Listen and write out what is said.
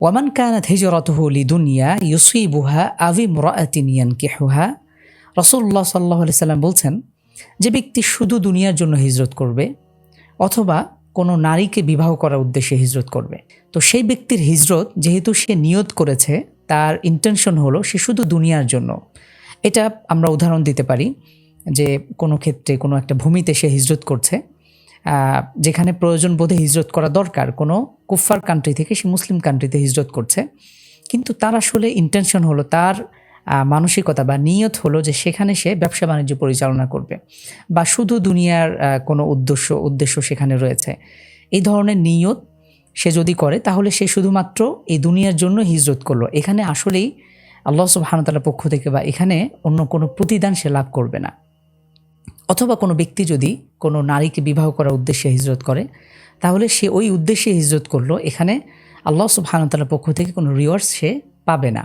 ওয়ামান কানাত হিজরাতুহু লিদুনিয়া ইউসিবুহা আও ইমরাআতিন ইয়ানকিহুহা, রাসূলুল্লাহ সাল্লাল্লাহু আলাইহি সাল্লাম বলছেন, যে ব্যক্তি শুধু দুনিয়ার জন্য হিজরত করবে অথবা কোনো নারীকে বিবাহ করার উদ্দেশ্যে হিজরত করবে, তো সেই ব্যক্তির হিজরত যেহেতু সে নিয়ত করেছে, তার ইন্টেনশন হলো সে শুধু দুনিয়ার জন্য। এটা আমরা উদাহরণ দিতে পারি যে কোনো ক্ষেত্রে কোনো একটা ভূমিতে সে হিজরত করছে, যেখানে প্রয়োজন বোধে হিজরত করা দরকার, কোনো কুফফার কান্ট্রি থেকে সে মুসলিম কান্ট্রিতে হিজরত করছে, কিন্তু তার আসলে ইন্টেনশন হলো, তার মানসিকতা বা নিয়ত হলো যে সেখানে সে ব্যবসা বাণিজ্য পরিচালনা করবে বা শুধু দুনিয়ার কোনো উদ্দেশ্য সেখানে রয়েছে। এই ধরনের নিয়ত সে যদি করে তাহলে সে শুধুমাত্র এই দুনিয়ার জন্য হিজরত করলো। এখানে আসলেই আল্লাহ সুবহানাহু ওয়া তাআলার পক্ষ থেকে বা এখানে অন্য কোনো প্রতিদান সে লাভ করবে না। অথবা কোনো ব্যক্তি যদি কোনো নারীকে বিবাহ করার উদ্দেশ্যে হিজরত করে, তাহলে সে ওই উদ্দেশ্যে হিজরত করলো, এখানে আল্লাহ সুবহানাহু ওয়া তাআলার পক্ষ থেকে কোনো রিওয়ার্ডস সে পাবে না।